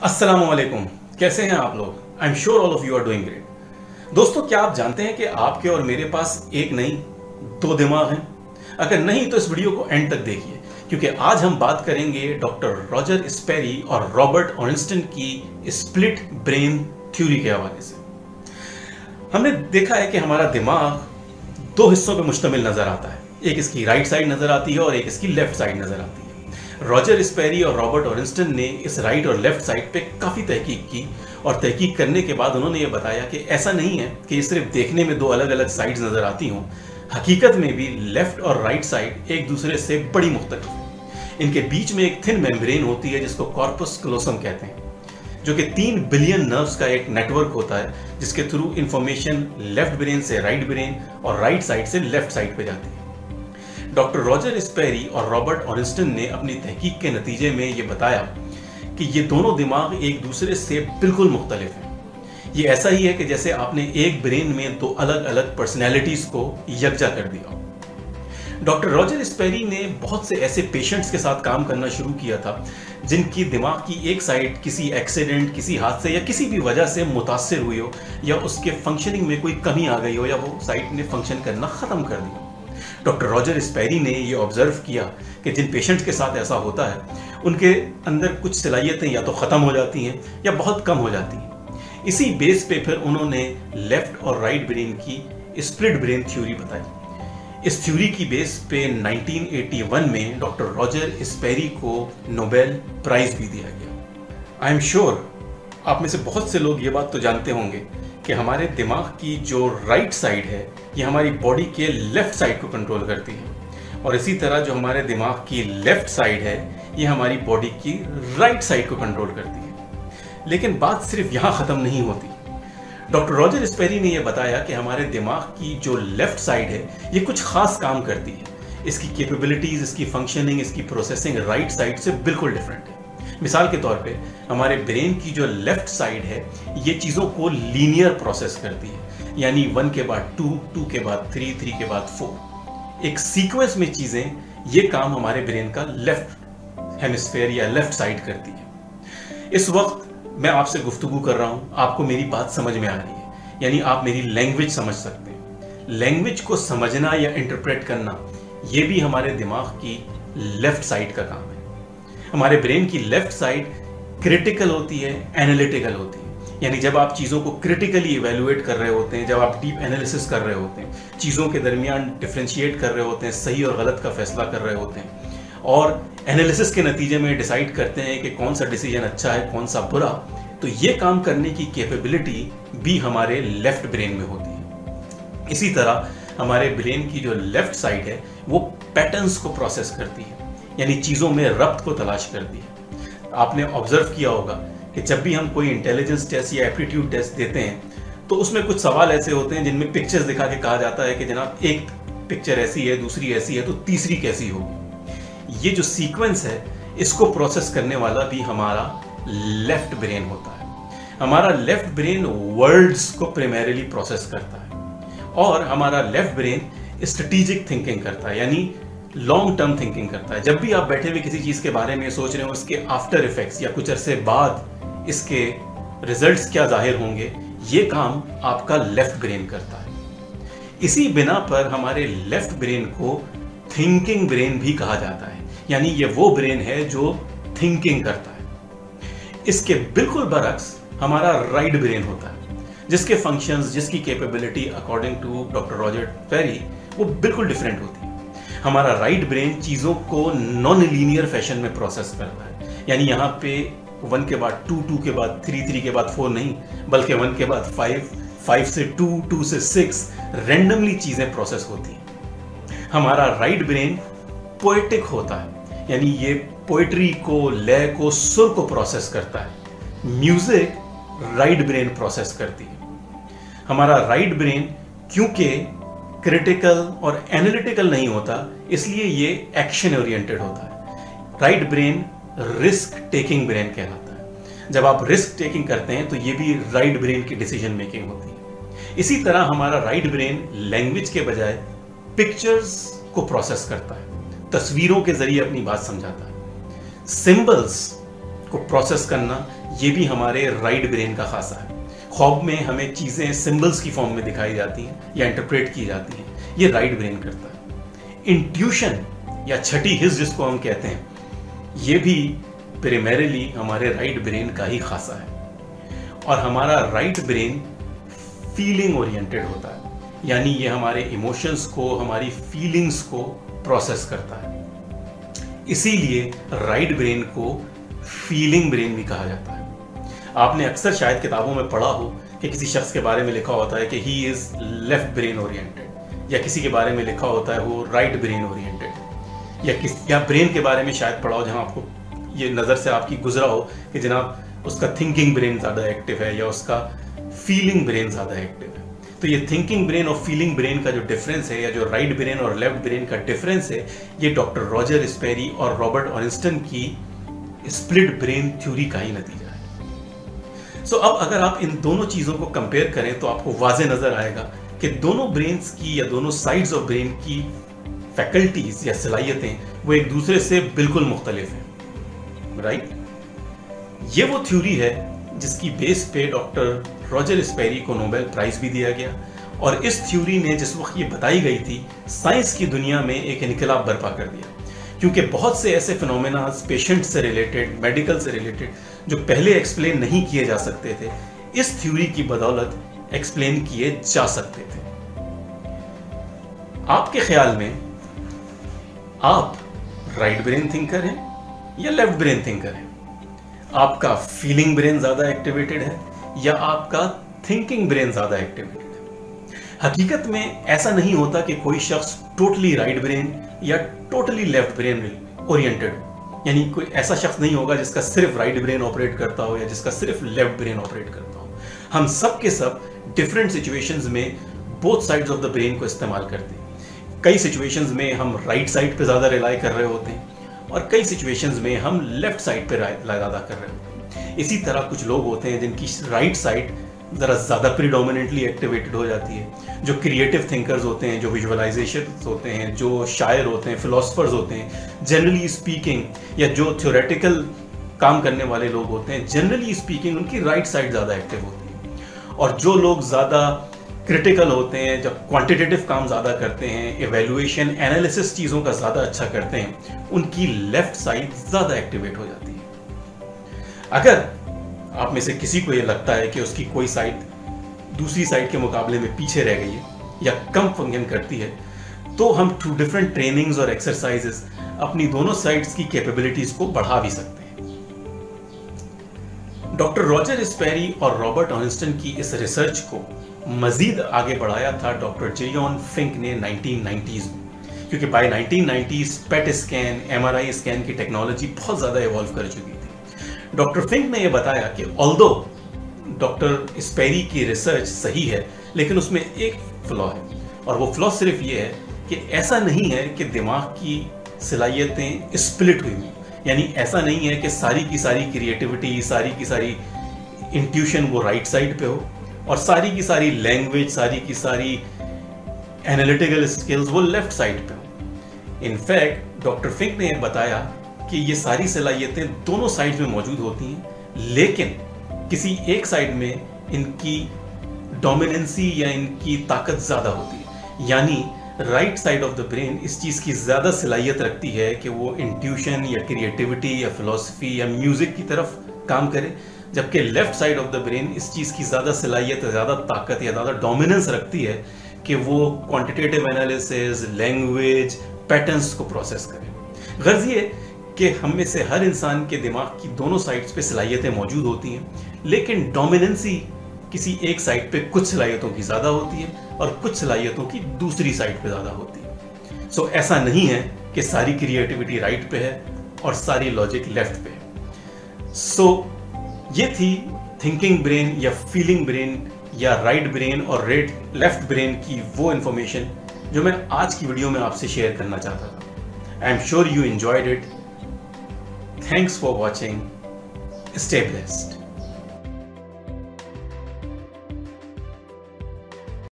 अस्सलामुअलैकुम, कैसे हैं आप लोग? I am sure all of you are doing great. दोस्तों, क्या आप जानते हैं कि आपके और मेरे पास एक नहीं दो दिमाग हैं? अगर नहीं तो इस वीडियो को एंड तक देखिए, क्योंकि आज हम बात करेंगे डॉक्टर रॉजर स्पेरी और रॉबर्ट ऑर्नस्टन की स्प्लिट ब्रेन थ्योरी के हवाले से। हमने देखा है कि हमारा दिमाग दो हिस्सों पर मुश्तमिल नजर आता है। एक इसकी राइट साइड नजर आती है और एक इसकी लेफ्ट साइड नजर आती है। रॉजर स्पेरी और रॉबर्ट ऑर्नस्टन ने इस राइट और लेफ्ट साइड पे काफ़ी तहकीक की और तहकीक करने के बाद उन्होंने ये बताया कि ऐसा नहीं है कि ये सिर्फ देखने में दो अलग अलग साइड्स नज़र आती हों, हकीकत में भी लेफ्ट और राइट साइड एक दूसरे से बड़ी मुख्तलिफ है। इनके बीच में एक थिन मेम्ब्रेन होती है जिसको कॉर्पस क्लोसम कहते हैं, जो कि 3 बिलियन नर्व्स का एक नेटवर्क होता है जिसके थ्रू इंफॉर्मेशन लेफ्ट ब्रेन से राइट ब्रेन और राइट साइड से लेफ्ट साइड पे जाती है। डॉक्टर रॉजर स्पेरी और रॉबर्ट ऑर्नस्टन ने अपनी तहकीक के नतीजे में ये बताया कि ये दोनों दिमाग एक दूसरे से बिल्कुल मुख्तलिफ हैं। ये ऐसा ही है कि जैसे आपने एक ब्रेन में दो अलग अलग पर्सनैलिटीज को यकजा कर दिया। डॉक्टर रॉजर स्पेरी ने बहुत से ऐसे पेशेंट्स के साथ काम करना शुरू किया था जिनकी दिमाग की एक साइड किसी एक्सीडेंट, किसी हादसे या किसी भी वजह से मुतासर हुई हो, या उसके फंक्शनिंग में कोई कमी आ गई हो, या वो साइड ने फंक्शन करना ख़त्म कर दिया। डॉक्टर रॉजर स्पेरी ने ये ऑब्जर्व किया कि जिन पेशेंट्स के साथ ऐसा होता है उनके अंदर कुछ सलाहियतें या तो ख़त्म हो जाती हैं या बहुत कम हो जाती हैं। इसी बेस पे फिर उन्होंने लेफ्ट और राइट ब्रेन की स्प्लिट ब्रेन थ्योरी बताई। इस थ्योरी की बेस पे 1981 में डॉक्टर रॉजर स्पेरी को नोबेल प्राइज भी दिया गया। आई एम श्योर आप में से बहुत से लोग ये बात तो जानते होंगे कि हमारे दिमाग की जो राइट साइड है ये हमारी बॉडी के लेफ्ट साइड को कंट्रोल करती है, और इसी तरह जो हमारे दिमाग की लेफ्ट साइड है ये हमारी बॉडी की राइट साइड को कंट्रोल करती है। लेकिन बात सिर्फ यहाँ ख़त्म नहीं होती। डॉक्टर रॉजर स्पेरी ने यह बताया कि हमारे दिमाग की जो लेफ्ट साइड है ये कुछ खास काम करती है। इसकी कैपेबिलिटीज़, इसकी फंक्शनिंग, इसकी प्रोसेसिंग राइट साइड से बिल्कुल डिफरेंट है। मिसाल के तौर पे हमारे ब्रेन की जो लेफ्ट साइड है ये चीज़ों को लीनियर प्रोसेस करती है, यानी 1 के बाद 2, 2 के बाद 3, 3 के बाद 4, एक सीक्वेंस में चीज़ें, ये काम हमारे ब्रेन का लेफ्ट हेमिस्फेयर या लेफ्ट साइड करती है। इस वक्त मैं आपसे गुफ्तगू कर रहा हूँ, आपको मेरी बात समझ में आ रही है, यानी आप मेरी लैंग्वेज समझ सकते हैं। लैंग्वेज को समझना या इंटरप्रेट करना ये भी हमारे दिमाग की लेफ्ट साइड का काम है। हमारे ब्रेन की लेफ्ट साइड क्रिटिकल होती है, एनालिटिकल होती है, यानी जब आप चीज़ों को क्रिटिकली इवेलुएट कर रहे होते हैं, जब आप डीप एनालिसिस कर रहे होते हैं, चीज़ों के दरमियान डिफ्रेंशिएट कर रहे होते हैं, सही और गलत का फैसला कर रहे होते हैं, और एनालिसिस के नतीजे में डिसाइड करते हैं कि कौन सा डिसीजन अच्छा है, कौन सा बुरा, तो ये काम करने की कैपेबिलिटी भी हमारे लेफ्ट ब्रेन में होती है। इसी तरह हमारे ब्रेन की जो लेफ्ट साइड है वो पैटर्न्स को प्रोसेस करती है, यानी चीज़ों में रब्त को तलाश करती है। आपने ऑब्जर्व किया होगा कि जब भी हम कोई इंटेलिजेंस टेस्ट या एप्टीट्यूड टेस्ट देते हैं तो उसमें कुछ सवाल ऐसे होते हैं जिनमें पिक्चर्स दिखा के कहा जाता है कि जनाब एक पिक्चर ऐसी है, दूसरी ऐसी है, तो तीसरी कैसी होगी। ये जो सीक्वेंस है इसको प्रोसेस करने वाला भी हमारा लेफ्ट ब्रेन होता है। हमारा लेफ्ट ब्रेन वर्ड्स को प्राइमरीली प्रोसेस करता है, और हमारा लेफ्ट ब्रेन स्ट्रेटेजिक थिंकिंग करता है, यानी लॉन्ग टर्म थिंकिंग करता है। जब भी आप बैठे हुए किसी चीज़ के बारे में सोच रहे हो, उसके आफ्टर इफेक्ट्स या कुछ अरसे बाद इसके रिजल्ट्स क्या जाहिर होंगे, ये काम आपका लेफ्ट ब्रेन करता है। इसी बिना पर हमारे लेफ्ट ब्रेन को थिंकिंग ब्रेन भी कहा जाता है, यानी ये वो ब्रेन है जो थिंकिंग करता है। इसके बिल्कुल बरक्स हमारा राइट ब्रेन होता है, जिसके फंक्शंस, जिसकी capability according to doctor Roger Sperry वो बिल्कुल डिफरेंट होती है। हमारा राइट ब्रेन चीज़ों को नॉन लीनियर फैशन में प्रोसेस करता है, यानी यहाँ पे 1 के बाद 2, 2 के बाद 3, 3 के बाद 4 नहीं, बल्कि 1 के बाद 5, 5 से 2, 2 से 6 रैंडमली चीज़ें प्रोसेस होती हैं। हमारा राइट ब्रेन पोएटिक होता है, यानी ये पोएट्री को, लय को, सुर को प्रोसेस करता है। म्यूजिक राइट ब्रेन प्रोसेस करती है। हमारा राइट ब्रेन क्योंकि क्रिटिकल और एनालिटिकल नहीं होता, इसलिए ये एक्शन ओरिएंटेड होता है। Right brain risk taking brain कहलाता है। जब आप रिस्क टेकिंग करते हैं तो ये भी राइट ब्रेन की डिसीजन मेकिंग होती है। इसी तरह हमारा राइट ब्रेन लैंग्वेज के बजाय पिक्चर्स को प्रोसेस करता है, तस्वीरों के जरिए अपनी बात समझाता है। सिंबल्स को प्रोसेस करना ये भी हमारे राइट ब्रेन का खासा है। ख्वाब में हमें चीज़ें सिंबल्स की फॉर्म में दिखाई जाती हैं या इंटरप्रेट की जाती हैं, ये राइट ब्रेन करता है। इंट्यूशन या छठी हिस्स जिसको हम कहते हैं, ये भी प्राइमरीली हमारे राइट ब्रेन का ही खासा है। और हमारा राइट ब्रेन फीलिंग ओरिएंटेड होता है, यानी ये हमारे इमोशंस को, हमारी फीलिंग्स को प्रोसेस करता है। इसीलिए राइट ब्रेन को फीलिंग ब्रेन भी कहा जाता है। आपने अक्सर शायद किताबों में पढ़ा हो कि किसी शख्स के बारे में लिखा होता है कि he is left brain oriented, या किसी के बारे में लिखा होता है वो राइट ब्रेन ओरिएंटेड, या ब्रेन के बारे में शायद पढ़ा हो जहां आपको ये नज़र से आपकी गुजरा हो कि जनाब उसका थिंकिंग ब्रेन ज़्यादा एक्टिव है या उसका फीलिंग ब्रेन ज़्यादा एक्टिव है। तो ये थिंकिंग ब्रेन और फीलिंग ब्रेन का जो डिफरेंस है, या जो राइट ब्रेन और लेफ्ट ब्रेन का डिफरेंस है, ये डॉक्टर रॉजर स्पेरी और रॉबर्ट ऑर्नस्टन की स्प्लिट ब्रेन थ्योरी का ही नतीजा है। सो अब अगर आप इन दोनों चीज़ों को कंपेयर करें तो आपको वाज़े नज़र आएगा कि दोनों ब्रेन्स की या दोनों साइड्स ऑफ ब्रेन की फैकल्टीज या सलाहियतें वो एक दूसरे से बिल्कुल मुख्तलिफ हैं, राइट? ये वो थ्योरी है जिसकी बेस पे डॉक्टर रॉजर स्पेरी को नोबेल प्राइज भी दिया गया, और इस थ्योरी ने जिस वक्त ये बताई गई थी, साइंस की दुनिया में एक इनकलाब बर्पा कर दिया, क्योंकि बहुत से ऐसे फिनोमेना पेशेंट से रिलेटेड, मेडिकल से रिलेटेड, जो पहले एक्सप्लेन नहीं किए जा सकते थे, इस थ्योरी की बदौलत एक्सप्लेन किए जा सकते थे। आपके ख्याल में आप राइट ब्रेन थिंकर हैं या लेफ्ट ब्रेन थिंकर हैं? आपका फीलिंग ब्रेन ज्यादा एक्टिवेटेड है या आपका थिंकिंग ब्रेन ज्यादा एक्टिवेटेड है? हकीकत में ऐसा नहीं होता कि कोई शख्स टोटली राइट ब्रेन या टोटली लेफ्ट ब्रेन ओरिएंटेड हो, यानी कोई ऐसा शख्स नहीं होगा जिसका सिर्फ राइट ब्रेन ऑपरेट करता हो या जिसका सिर्फ लेफ्ट ब्रेन ऑपरेट करता हो। हम सब के सब डिफरेंट सिचुएशंस में both sides of the brain को इस्तेमाल करते हैं। कई सिचुएशंस में हम राइट साइड पे ज्यादा रिलाई कर रहे होते हैं और कई सिचुएशंस में हम लेफ्ट साइड पे ज्यादा कर रहे होते हैं। इसी तरह कुछ लोग होते हैं जिनकी राइट साइड ज़रा ज़्यादा प्रीडोमिनेंटली एक्टिवेटेड हो जाती है, जो क्रिएटिव थिंकर्स होते हैं, जो विजुअलाइजेशन होते हैं, जो शायर होते हैं, फिलोसफर्स होते हैं, जनरली स्पीकिंग, या जो थ्योरेटिकल काम करने वाले लोग होते हैं, जनरली स्पीकिंग उनकी राइट साइड ज़्यादा एक्टिव होती है। और जो लोग ज़्यादा क्रिटिकल होते हैं, जब क्वांटिटेटिव काम ज़्यादा करते हैं, एवेल्युएशन, एनालिसिस चीज़ों का ज़्यादा अच्छा करते हैं, उनकी लेफ्ट साइड ज़्यादा एक्टिवेट हो जाती है। अगर आप में से किसी को ये लगता है कि उसकी कोई साइड दूसरी साइड के मुकाबले में पीछे रह गई है या कम फंक्शन करती है, तो हम थ्रू डिफरेंट ट्रेनिंग्स और एक्सरसाइजेस अपनी दोनों साइड्स की कैपेबिलिटीज को बढ़ा भी सकते हैं। डॉक्टर रॉजर स्पेरी और रॉबर्ट ऑर्नस्टन की इस रिसर्च को मजीद आगे बढ़ाया था डॉक्टर जेयॉन फिंक ने 1990s में, क्योंकि by 1990s PET scan, MRI scan की टेक्नोलॉजी बहुत ज़्यादा इवॉल्व कर चुकी थी। डॉक्टर फिंक ने यह बताया कि ऑल्दो डॉक्टर स्पेरी की रिसर्च सही है, लेकिन उसमें एक फ्लॉ है, और वो फ्लॉ सिर्फ ये है कि ऐसा नहीं है कि दिमाग की सलाहियतें स्प्लिट हुई हुई, यानी ऐसा नहीं है कि सारी की सारी क्रिएटिविटी, सारी की सारी इंट्यूशन वो राइट साइड पे हो और सारी की सारी लैंग्वेज, सारी की सारी एनालिटिकल स्किल्स वो लेफ्ट साइड पे हो। इनफैक्ट डॉक्टर फिंक ने यह बताया कि ये सारी सलाहियतें दोनों साइड में मौजूद होती हैं, लेकिन किसी एक साइड में इनकी डोमिनेंसी या इनकी ताकत ज़्यादा होती है, यानी right side of the brain इस चीज़ की ज़्यादा सलाहियत रखती है कि वो इंट्यूशन या क्रिएटिविटी या फिलॉसफी या म्यूज़िक की तरफ काम करे, जबकि left side of the brain इस चीज़ की ज़्यादा सलाहियत, ज़्यादा ताकत या ज़्यादा डोमिनेंस रखती है कि वो क्वांटिटेटिव एनालिसिस, लैंग्वेज, पैटर्न्स को प्रोसेस करे। गर्ज ये कि हम में से हर इंसान के दिमाग की दोनों साइड्स पे सलाहियतें मौजूद होती हैं, लेकिन डोमिनेंसी किसी एक साइड पे कुछ सलाहियतों की ज़्यादा होती है और कुछ सलाहियतों की दूसरी साइड पे ज़्यादा होती है। सो ऐसा नहीं है कि सारी क्रिएटिविटी राइट पे है और सारी लॉजिक लेफ्ट पे है। सो ये थी थिंकिंग ब्रेन या फीलिंग ब्रेन या राइट ब्रेन और लेफ्ट ब्रेन की वो इंफॉर्मेशन जो मैं आज की वीडियो में आपसे शेयर करना चाहता था। आई am sure you enjoyed it. Thanks for watching. Stay blessed.